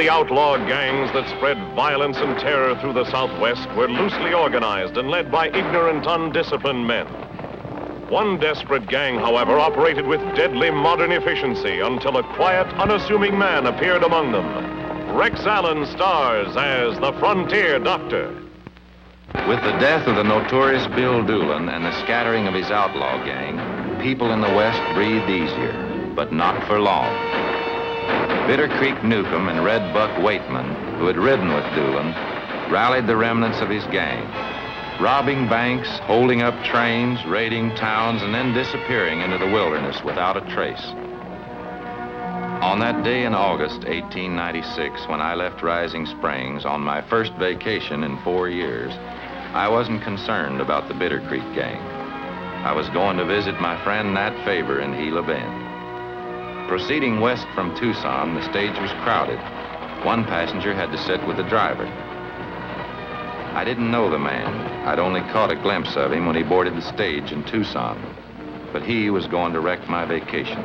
many outlaw gangs that spread violence and terror through the Southwest were loosely organized and led by ignorant, undisciplined men. One desperate gang, however, operated with deadly modern efficiency until a quiet, unassuming man appeared among them. Rex Allen stars as the Frontier Doctor. With the death of the notorious Bill Doolin and the scattering of his outlaw gang, people in the West breathed easier, but not for long. Bitter Creek Newcomb and Red Buck Waitman, who had ridden with Doolin, rallied the remnants of his gang, robbing banks, holding up trains, raiding towns, and then disappearing into the wilderness without a trace. On that day in August 1896, when I left Rising Springs on my first vacation in 4 years, I wasn't concerned about the Bitter Creek gang. I was going to visit my friend Nat Faber in Gila Bend. Proceeding west from Tucson, the stage was crowded. One passenger had to sit with the driver. I didn't know the man. I'd only caught a glimpse of him when he boarded the stage in Tucson. But he was going to wreck my vacation.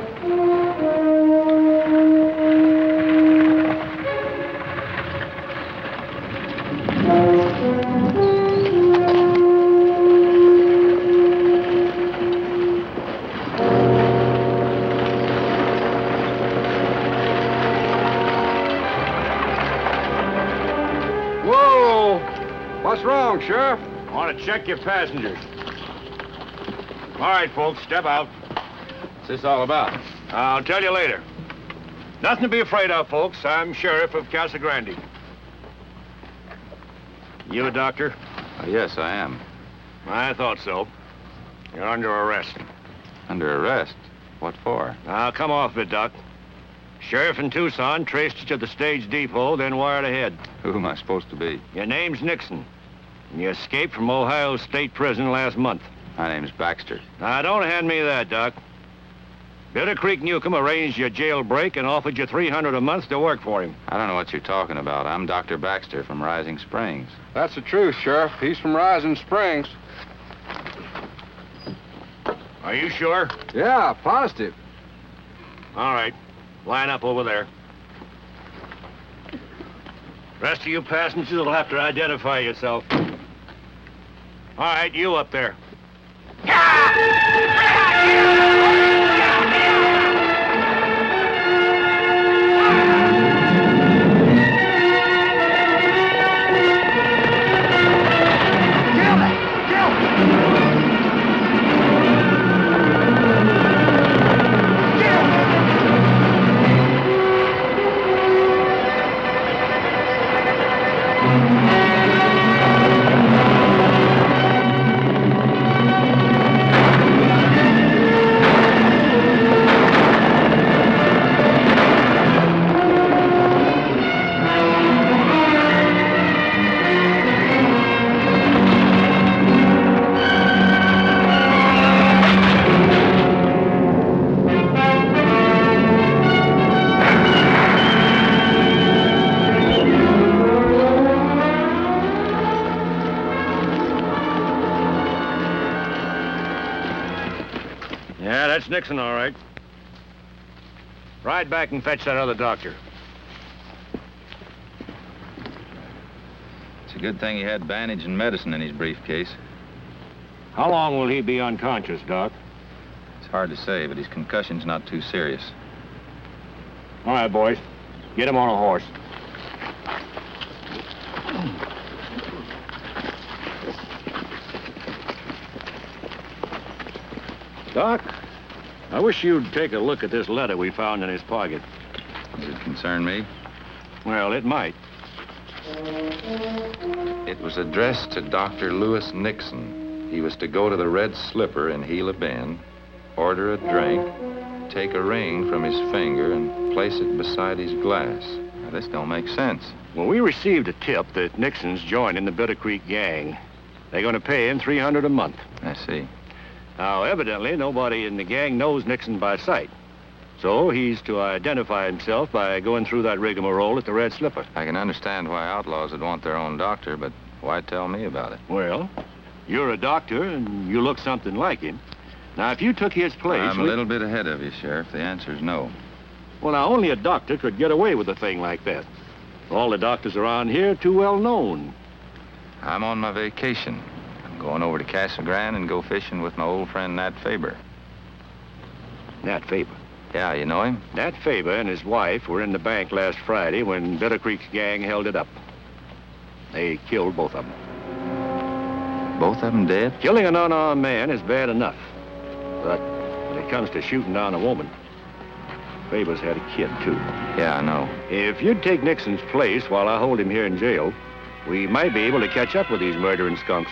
What's wrong, Sheriff? I want to check your passengers. All right, folks, step out. What's this all about? I'll tell you later. Nothing to be afraid of, folks. I'm Sheriff of Casa Grande. You a doctor? Yes, I am. I thought so. You're under arrest. Under arrest? What for? Now, come off it, Doc. Sheriff in Tucson traced you to the stage depot, then wired ahead. Who am I supposed to be? Your name's Nixon. And you escaped from Ohio State Prison last month. My name's Baxter. Now, don't hand me that, Doc. Bitter Creek Newcomb arranged your jailbreak and offered you $300 a month to work for him. I don't know what you're talking about. I'm Dr. Baxter from Rising Springs. That's the truth, Sheriff. He's from Rising Springs. Are you sure? Yeah, positive. All right. Line up over there. Rest of you passengers will have to identify yourself. All right, you up there. Yeah, that's Nixon, all right. Ride back and fetch that other doctor. It's a good thing he had bandage and medicine in his briefcase. How long will he be unconscious, Doc? It's hard to say, but his concussion's not too serious. All right, boys. Get him on a horse. Doc, I wish you'd take a look at this letter we found in his pocket. Does it concern me? Well, it might. It was addressed to Dr. Lewis Nixon. He was to go to the Red Slipper in Gila Bend, order a drink, take a ring from his finger, and place it beside his glass. Now, this don't make sense. Well, we received a tip that Nixon's joining the Bitter Creek gang. They're going to pay him $300 a month. I see. Now, evidently, nobody in the gang knows Nixon by sight. So he's to identify himself by going through that rigmarole at the Red Slipper. I can understand why outlaws would want their own doctor, but why tell me about it? Well, you're a doctor, and you look something like him. Now, if you took his place... I'm a little bit ahead of you, Sheriff. The answer's no. Well, now, only a doctor could get away with a thing like that. All the doctors around here too well known. I'm on my vacation. I'm going over to Casa Grande and go fishing with my old friend Nat Faber. Nat Faber. Yeah, you know him? Nat Faber and his wife were in the bank last Friday when Bitter Creek's gang held it up. They killed both of them. Both of them dead? Killing an unarmed man is bad enough. But when it comes to shooting down a woman, Faber's had a kid, too. Yeah, I know. If you'd take Nixon's place while I hold him here in jail, we might be able to catch up with these murdering skunks.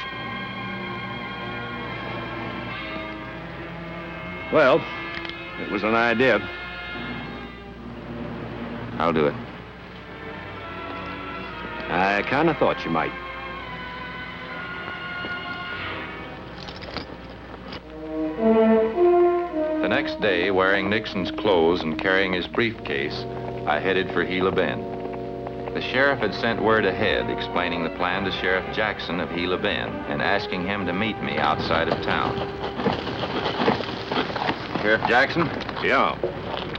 Well, it was an idea. I'll do it. I kind of thought you might. The next day, wearing Nixon's clothes and carrying his briefcase, I headed for Gila Bend. The sheriff had sent word ahead explaining the plan to Sheriff Jackson of Gila Bend and asking him to meet me outside of town. Sheriff Jackson? Yeah.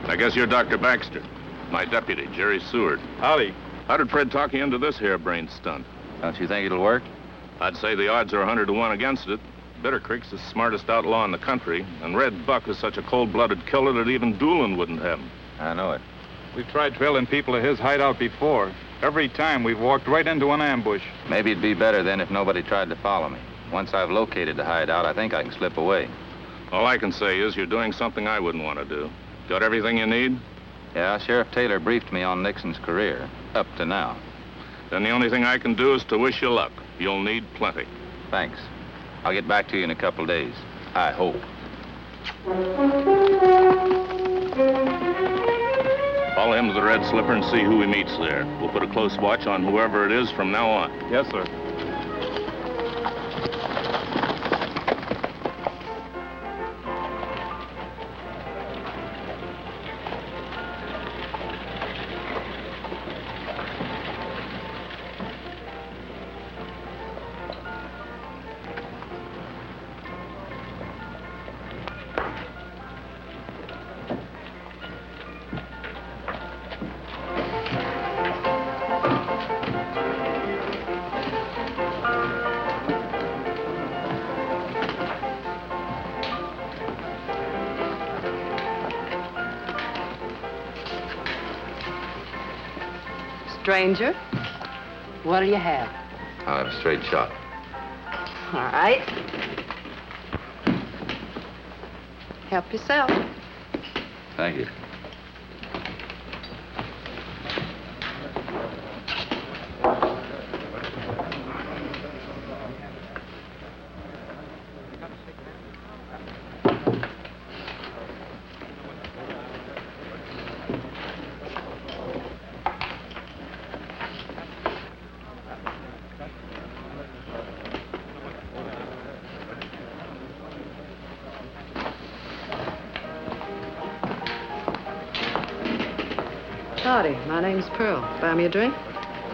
I guess you're Dr. Baxter. My deputy, Jerry Seward. Howdy. How did Fred talk you into this harebrained stunt? Don't you think it'll work? I'd say the odds are 100 to 1 against it. Bitter Creek's the smartest outlaw in the country, and Red Buck is such a cold-blooded killer that even Doolin wouldn't have him. I know it. We've tried trailing people to his hideout before. Every time we've walked right into an ambush. Maybe it'd be better then if nobody tried to follow me. Once I've located the hideout, I think I can slip away. All I can say is you're doing something I wouldn't want to do. Got everything you need? Yeah, Sheriff Taylor briefed me on Nixon's career, up to now. Then the only thing I can do is to wish you luck. You'll need plenty. Thanks. I'll get back to you in a couple days. I hope. Follow him to the Red Slipper and see who he meets there. We'll put a close watch on whoever it is from now on. Yes, sir. Stranger, what'll you have? I'll have a straight shot. All right. Help yourself. Thank you. Howdy, my name's Pearl. Buy me a drink?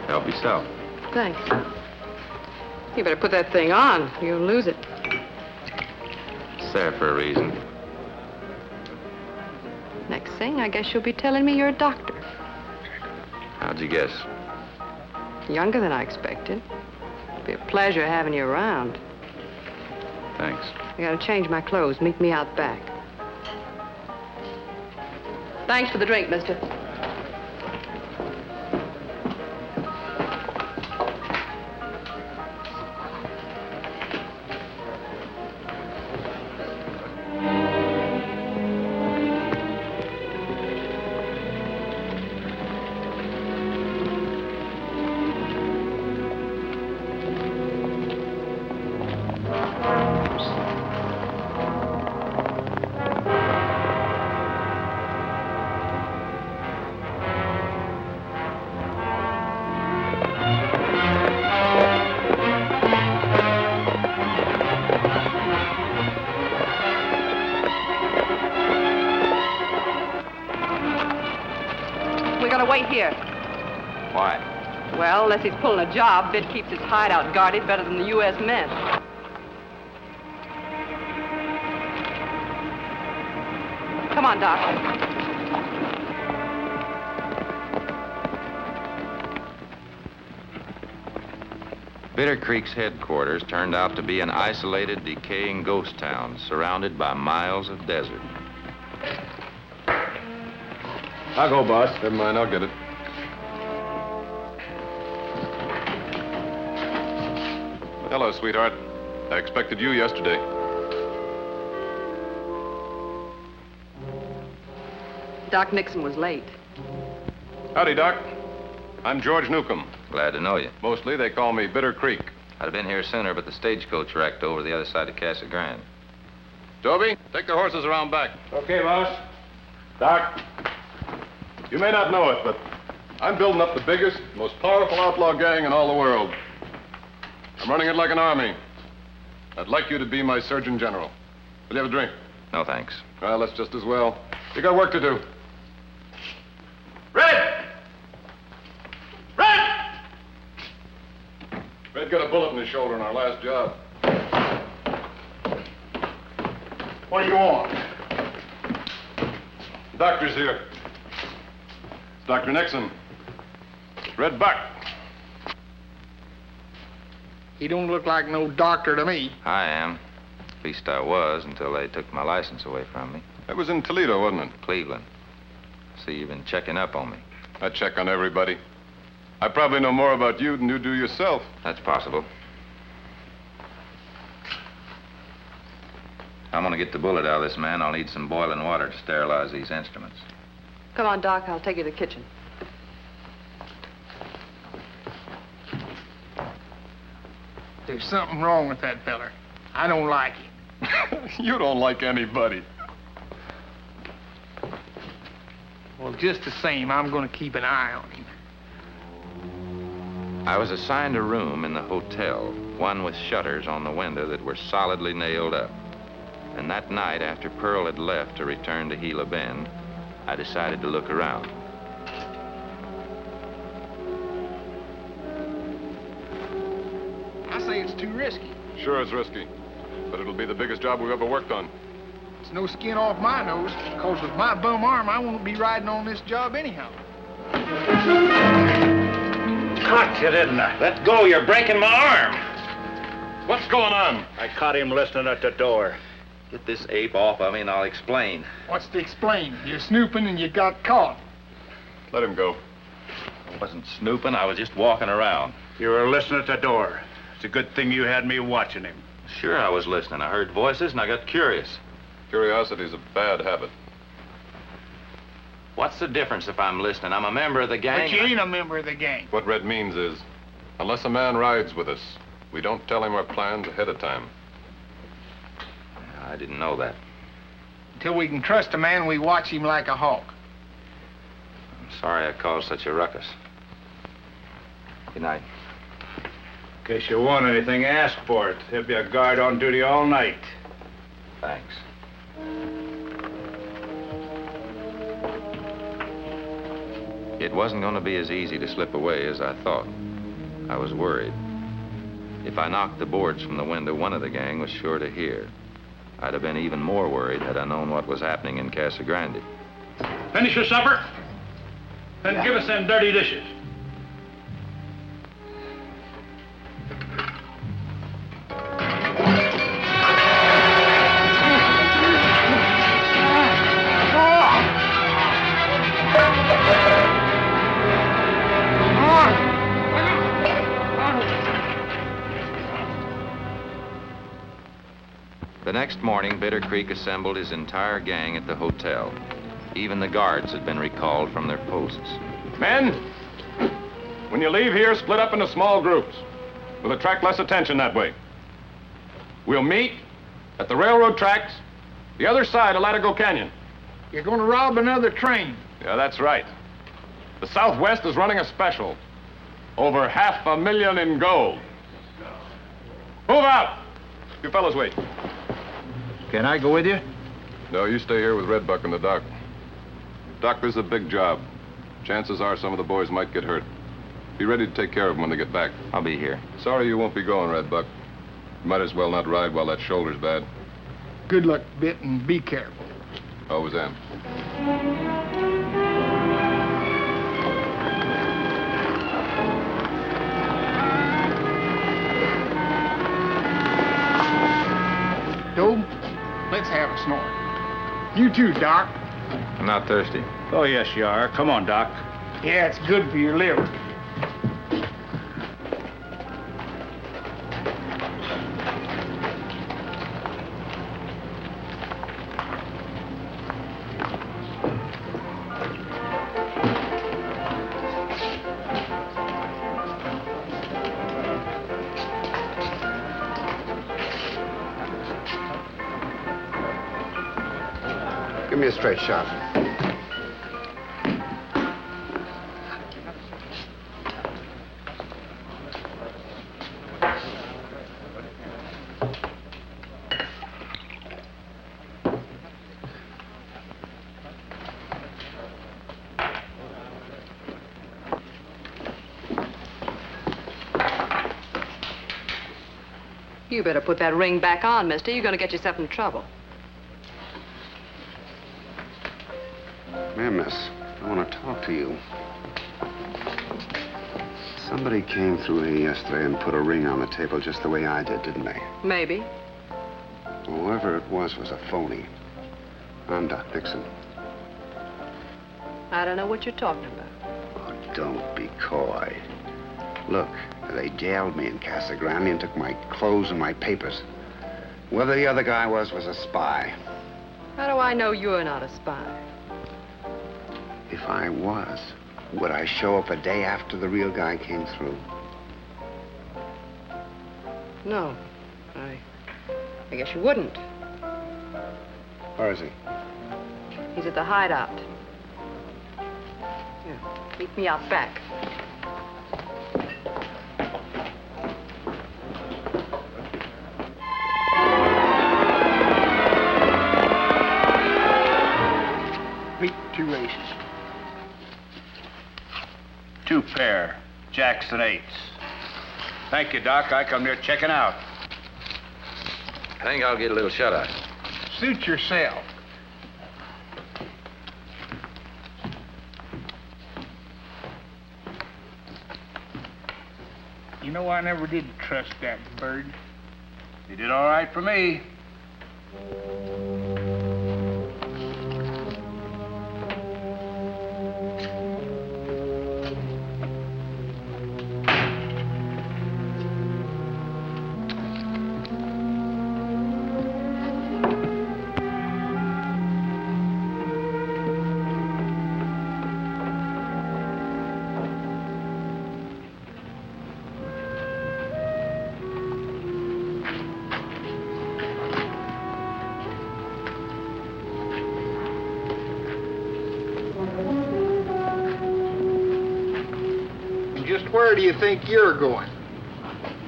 Help yourself. Thanks. You better put that thing on. You'll lose it. It's there for a reason. Next thing, I guess you'll be telling me you're a doctor. How'd you guess? Younger than I expected. It'll be a pleasure having you around. Thanks. I gotta change my clothes. Meet me out back. Thanks for the drink, mister. Wait here. Why? Well, unless he's pulling a job, Bid keeps his hideout guarded better than the U.S. Mint. Come on, Doc. Bitter Creek's headquarters turned out to be an isolated, decaying ghost town surrounded by miles of desert. I'll go, boss. Never mind, I'll get it. Hello, sweetheart. I expected you yesterday. Doc Nixon was late. Howdy, Doc. I'm George Newcomb. Glad to know you. Mostly they call me Bitter Creek. I'd have been here sooner, but the stagecoach wrecked over the other side of Casa Grande. Toby, take the horses around back. Okay, boss. Doc, you may not know it, but I'm building up the biggest, most powerful outlaw gang in all the world. I'm running it like an army. I'd like you to be my Surgeon General. Will you have a drink? No, thanks. Well, that's just as well. You got work to do. Red! Red! Red got a bullet in his shoulder in our last job. What do you want? The doctor's here. It's Dr. Nixon. Red Buck. He don't look like no doctor to me. I am. At least I was until they took my license away from me. That was in Toledo, wasn't it? Cleveland. See, you've been checking up on me. I check on everybody. I probably know more about you than you do yourself. That's possible. I'm gonna get the bullet out of this man. I'll need some boiling water to sterilize these instruments. Come on, Doc. I'll take you to the kitchen. There's something wrong with that feller. I don't like him. You don't like anybody. Well, just the same, I'm gonna keep an eye on him. I was assigned a room in the hotel, one with shutters on the window that were solidly nailed up. And that night, after Pearl had left to return to Gila Bend, I decided to look around. I say it's too risky. Sure, it's risky. But it'll be the biggest job we've ever worked on. It's no skin off my nose, because with my bum arm, I won't be riding on this job anyhow. Caught you, didn't I? Let go, you're breaking my arm. What's going on? I caught him listening at the door. Get this ape off of me and I'll explain. What's to explain? You're snooping and you got caught. Let him go. I wasn't snooping, I was just walking around. You were listening at the door. It's a good thing you had me watching him. Sure, I was listening. I heard voices and I got curious. Curiosity's a bad habit. What's the difference if I'm listening? I'm a member of the gang. But you ain't a member of the gang. What Red means is, unless a man rides with us, we don't tell him our plans ahead of time. I didn't know that. Until we can trust a man, we watch him like a hawk. I'm sorry I caused such a ruckus. Good night. In case you want anything, ask for it. There'll be a guard on duty all night. Thanks. It wasn't going to be as easy to slip away as I thought. I was worried. If I knocked the boards from the window, one of the gang was sure to hear. I'd have been even more worried had I known what was happening in Casa Grande. Finish your supper, then give us them dirty dishes. The next morning, Bitter Creek assembled his entire gang at the hotel. Even the guards had been recalled from their posts. Men, when you leave here, split up into small groups. We'll attract less attention that way. We'll meet at the railroad tracks, the other side of Latigo Canyon. You're gonna rob another train. Yeah, that's right. The Southwest is running a special. Over $500,000 in gold. Move out! You fellas wait. Can I go with you? No, you stay here with Red Buck and the doc. Doc, this is a big job. Chances are some of the boys might get hurt. Be ready to take care of them when they get back. I'll be here. Sorry you won't be going, Red Buck. You might as well not ride while that shoulder's bad. Good luck, Bit, and be careful. Always am. Let's have a snort. You too, Doc. I'm not thirsty. Oh, yes, you are. Come on, Doc. Yeah, it's good for your liver. Give me a straight shot. You better put that ring back on, mister. You're going to get yourself in trouble. Here, miss, I want to talk to you. Somebody came through here yesterday and put a ring on the table just the way I did, didn't they? Maybe. Whoever it was a phony. I'm Doc Dixon. I don't know what you're talking about. Oh, don't be coy. Look, they jailed me in Casa Grande and took my clothes and my papers. Whoever the other guy was a spy. How do I know you're not a spy? If I was, would I show up a day after the real guy came through? No. I guess you wouldn't. Where is he? He's at the hideout. Here, meet me out back. Wheat, 2 aces. 2 pair. Jackson 8s. Thank you, Doc. I come here checking out. I think I'll get a little shut-eye. Suit yourself. You know, I never did trust that bird. He did all right for me. Where do you think you're going?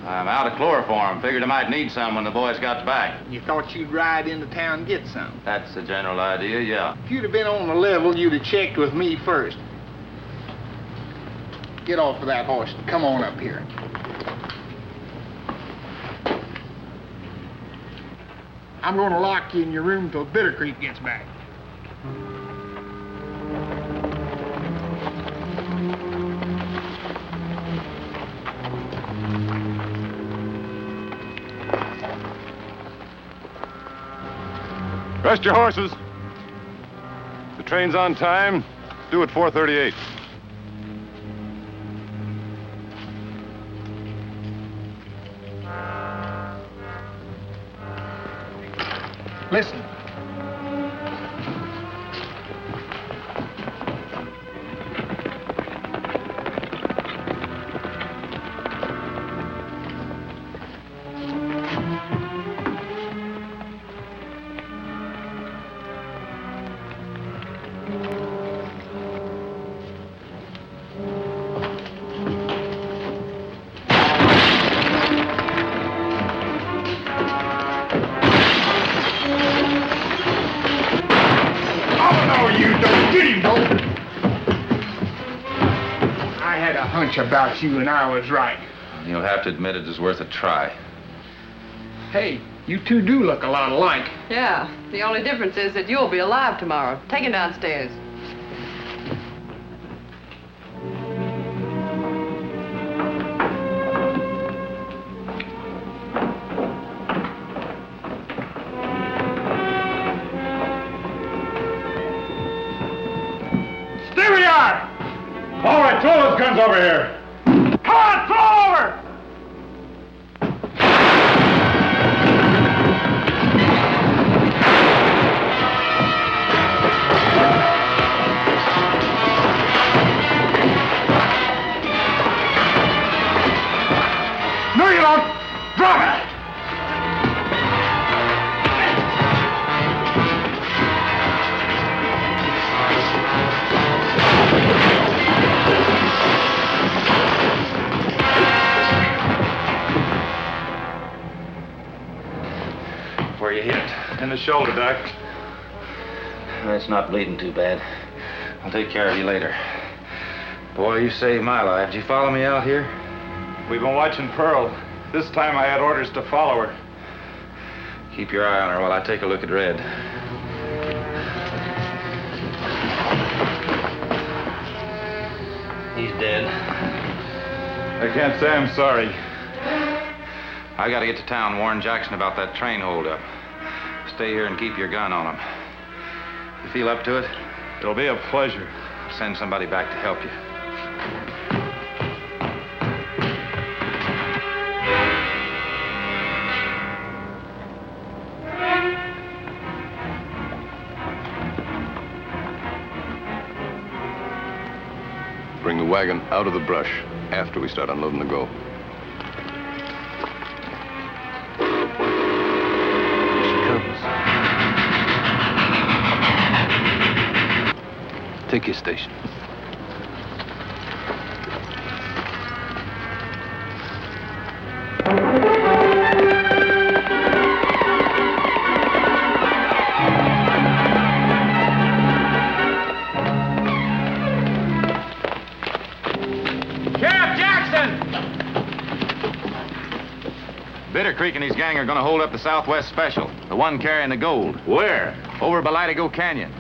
I'm out of chloroform. Figured I might need some when the boys got back. You thought you'd ride into town and get some? That's the general idea, yeah. If you'd have been on the level, you'd have checked with me first. Get off of that horse and come on up here. I'm going to lock you in your room till Bitter Creek gets back. Rest your horses. The train's on time. Due at 4:38. Listen. About you, and I was right. You'll have to admit it is worth a try. Hey, you two do look a lot alike. Yeah, the only difference is that you'll be alive tomorrow. Take him downstairs. on, throw those guns over here. Come on, throw over! No, you don't. Drop it. Where you hit? In the shoulder, Doc. It's not bleeding too bad. I'll take care of you later. Boy, you saved my life. Did you follow me out here? We've been watching Pearl. This time I had orders to follow her. Keep your eye on her while I take a look at Red. He's dead. I can't say I'm sorry. I gotta get to town and warn Jackson about that train holdup. Stay here and keep your gun on him. You feel up to it? It'll be a pleasure. I'll send somebody back to help you. Bring the wagon out of the brush after we start unloading the gold. Take your station. Bitter Creek and his gang are gonna hold up the Southwest Special, the one carrying the gold. Where? Over by Latigo Canyon.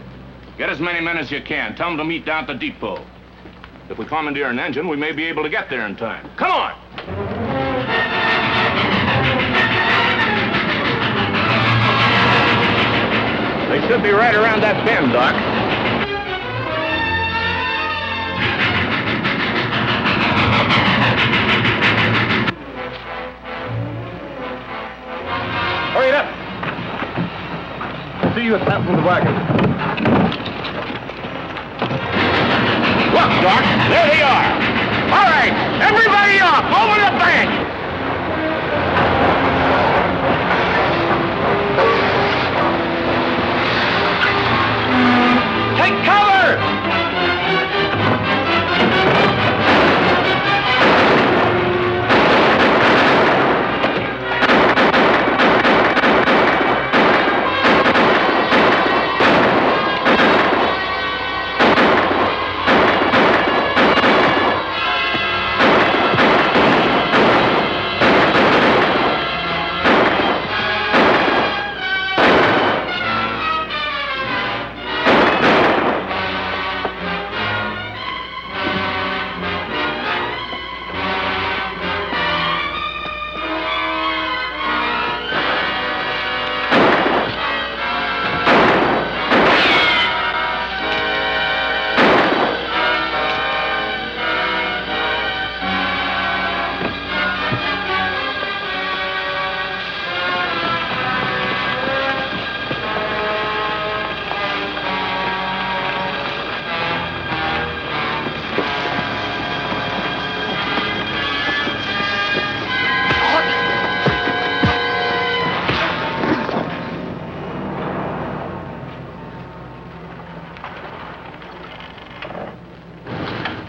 Get as many men as you can. Tell them to meet down at the depot. If we commandeer an engine, we may be able to get there in time. Come on! They should be right around that bend, Doc. Hurry it up! See you at that from the wagon. Look, Doc, there they are. All right, everybody up, over the bank. Take cover!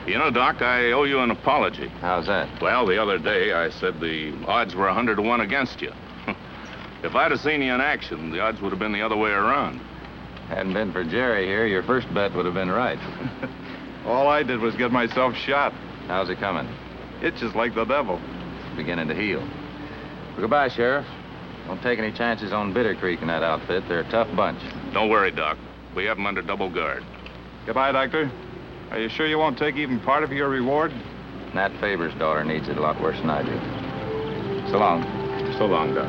You know, Doc, I owe you an apology. How's that? Well, the other day I said the odds were 100 to 1 against you. If I'd have seen you in action, the odds would have been the other way around. Hadn't been for Jerry here, your first bet would have been right. All I did was get myself shot. How's it coming? Itches like the devil. Beginning to heal. Well, goodbye, Sheriff. Don't take any chances on Bitter Creek and that outfit. They're a tough bunch. Don't worry, Doc. We have them under double guard. Goodbye, Doctor. Are you sure you won't take even part of your reward? Nat Faber's daughter needs it a lot worse than I do. So long. So long, Doc.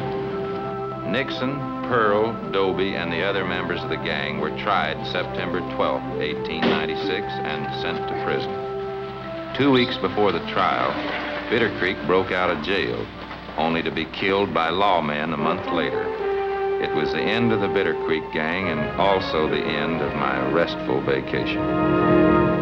Nixon, Pearl, Doby, and the other members of the gang were tried September 12, 1896, and sent to prison. 2 weeks before the trial, Bitter Creek broke out of jail, only to be killed by lawmen a month later. It was the end of the Bitter Creek gang and also the end of my restful vacation.